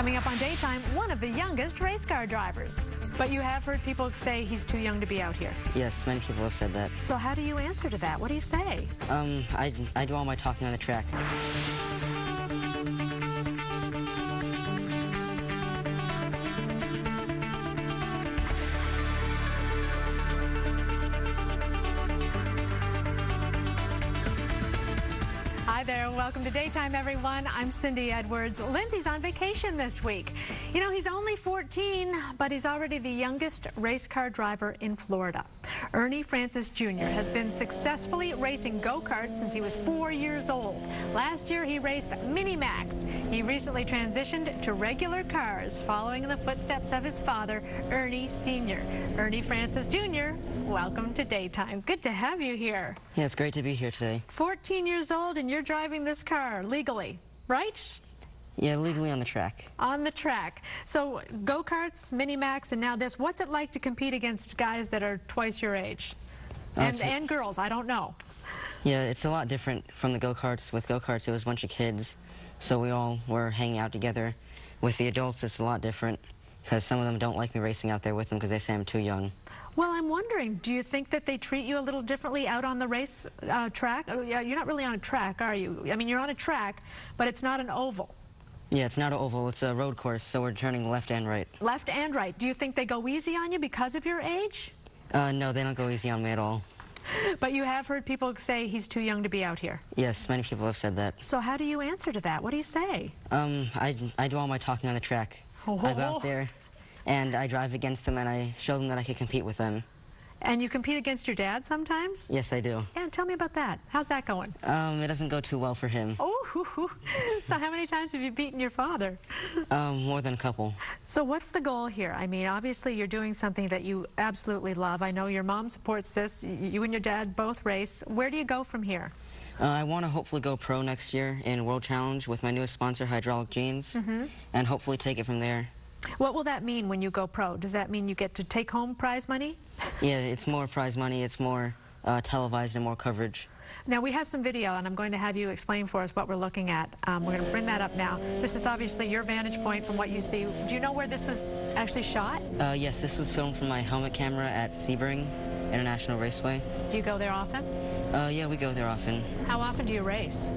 Coming up on Daytime, one of the youngest race car drivers. But you have heard people say he's too young to be out here. Yes, many people have said that. So how do you answer to that? What do you say? I do all my talking on the track. Hi there, welcome to Daytime, everyone. I'm Cindy Edwards. Lindsay's on vacation this week. You know, he's only 14, but he's already the youngest race car driver in Florida. Ernie Francis Jr. has been successfully racing go-karts since he was 4 years old. Last year, he raced Mini-Max. He recently transitioned to regular cars, following in the footsteps of his father, Ernie Sr. Ernie Francis Jr., welcome to Daytime. Good to have you here. Yeah, it's great to be here today. 14 years old, and you're driving this car legally, right? Yeah, legally on the track. On the track. So go-karts, Mini-Max, and now this. What's it like to compete against guys that are twice your age? And girls, I don't know. Yeah, it's a lot different from the go-karts. With go-karts, it was a bunch of kids, so we all were hanging out together. With the adults, it's a lot different, because some of them don't like me racing out there with them because they say I'm too young. Well, I'm wondering, do you think that they treat you a little differently out on the race track? Yeah, you're not really on a track, are you? I mean, you're on a track, but it's not an oval. Yeah, it's not an oval, it's a road course, so we're turning left and right. Left and right. Do you think they go easy on you because of your age? No, they don't go easy on me at all. But you have heard people say he's too young to be out here. Yes, many people have said that. So how do you answer to that? What do you say? I do all my talking on the track. I go out there and I drive against them and I show them that I can compete with them. And you compete against your dad sometimes? Yes, I do. Yeah, tell me about that. How's that going? It doesn't go too well for him. Oh, so how many times have you beaten your father? More than a couple. So what's the goal here? I mean, obviously you're doing something that you absolutely love. I know your mom supports this. You and your dad both race. Where do you go from here? I want to hopefully go pro next year in World Challenge with my newest sponsor, Hydraulic Jeans, and hopefully take it from there. What will that mean when you go pro? Does that mean you get to take home prize money? Yeah, it's more prize money, it's more televised and more coverage. Now, we have some video, and I'm going to have you explain for us what we're looking at. We're going to bring that up now. This is obviously your vantage point from what you see. Do you know where this was actually shot? Yes, this was filmed from my helmet camera at Sebring International Raceway. Do you go there often? Yeah, we go there often. How often do you race?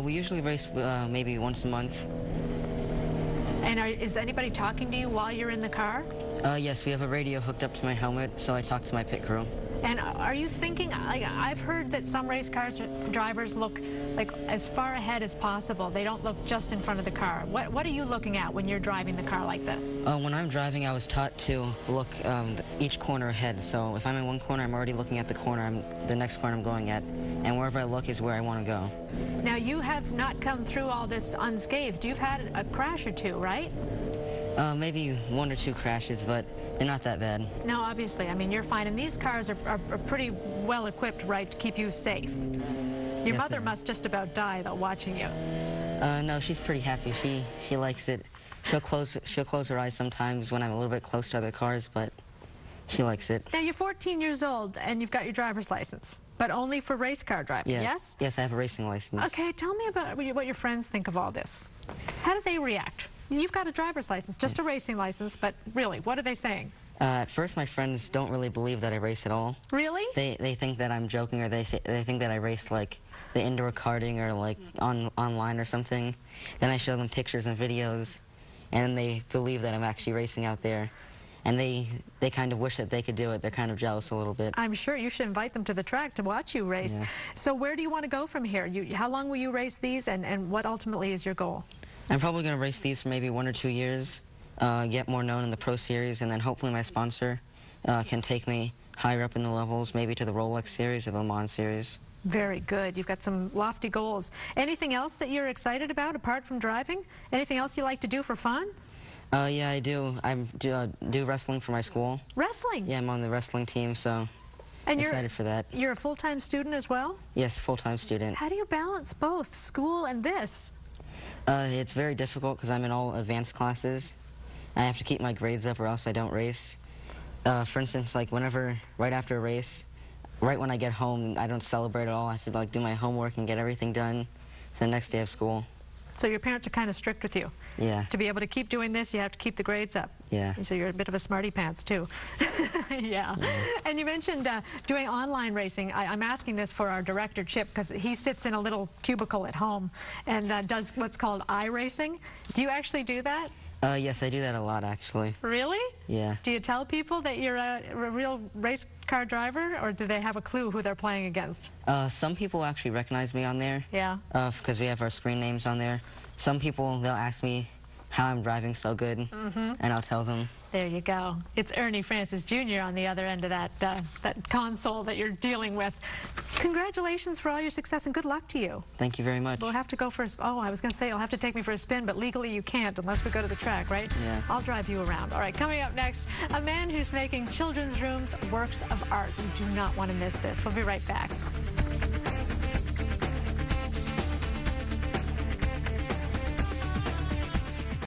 We usually race maybe once a month. And is anybody talking to you while you're in the car? Yes, we have a radio hooked up to my helmet, so I talk to my pit crew. And are you thinking, I've heard that some race cars drivers look like as far ahead as possible. They don't look just in front of the car. What are you looking at when you're driving the car like this? When I'm driving, I was taught to look each corner ahead. So if I'm in one corner, I'm already looking at the corner the next corner I'm going at. And wherever I look is where I want to go. Now, you have not come through all this unscathed. You've had a crash or two, right? Maybe one or two crashes, but they're not that bad. No, obviously. I mean, you're fine. And these cars are pretty well equipped, right, to keep you safe. Your mother must just about die, though, watching you. No, she's pretty happy. She likes it. She'll close her eyes sometimes when I'm a little bit close to other cars, but she likes it. Now, you're 14 years old, and you've got your driver's license, but only for race car driving, yes? Yes, I have a racing license. Okay, tell me about what your friends think of all this. How do they react? You've got a driver's license, just a racing license, but really, what are they saying? At first, my friends don't really believe that I race at all. Really? They think that I'm joking, or they think that I race like the indoor karting or like online or something. Then I show them pictures and videos, and they believe that I'm actually racing out there. And they kind of wish that they could do it. They're kind of jealous a little bit. I'm sure you should invite them to the track to watch you race. Yeah. So where do you want to go from here? How long will you race these, and what ultimately is your goal? I'm probably going to race these for maybe 1 or 2 years, get more known in the Pro Series, and then hopefully my sponsor can take me higher up in the levels, maybe to the Rolex Series or the Le Mans Series. Very good. You've got some lofty goals. Anything else that you're excited about apart from driving? Anything else you like to do for fun? Yeah, I do. I do wrestling for my school. Wrestling? Yeah, I'm on the wrestling team, so I'm excited for that. You're a full-time student as well? Yes, full-time student. How do you balance both, school and this? It's very difficult because I'm in all advanced classes. I have to keep my grades up or else I don't race. For instance, like right after a race, right when I get home, I don't celebrate at all. I have to like do my homework and get everything done for the next day of school. So your parents are kind of strict with you. Yeah. To be able to keep doing this, you have to keep the grades up. Yeah. So you're a bit of a smarty pants, too. Yeah. And you mentioned doing online racing. I'm asking this for our director, Chip, because he sits in a little cubicle at home and does what's called iRacing. Do you actually do that? Yes, I do that a lot, actually. Really? Yeah. Do you tell people that you're a real race car driver, or do they have a clue who they're playing against? Some people actually recognize me on there. Yeah. Because we have our screen names on there. Some people, they'll ask me how I'm driving so good, and I'll tell them. There you go. It's Ernie Francis Jr. on the other end of that console that you're dealing with. Congratulations for all your success and good luck to you. Thank you very much. We'll have to go for I was going to say you'll have to take me for a spin, but legally you can't unless we go to the track, right? Yeah. I'll drive you around. All right, coming up next, a man who's making children's rooms works of art. You do not want to miss this. We'll be right back.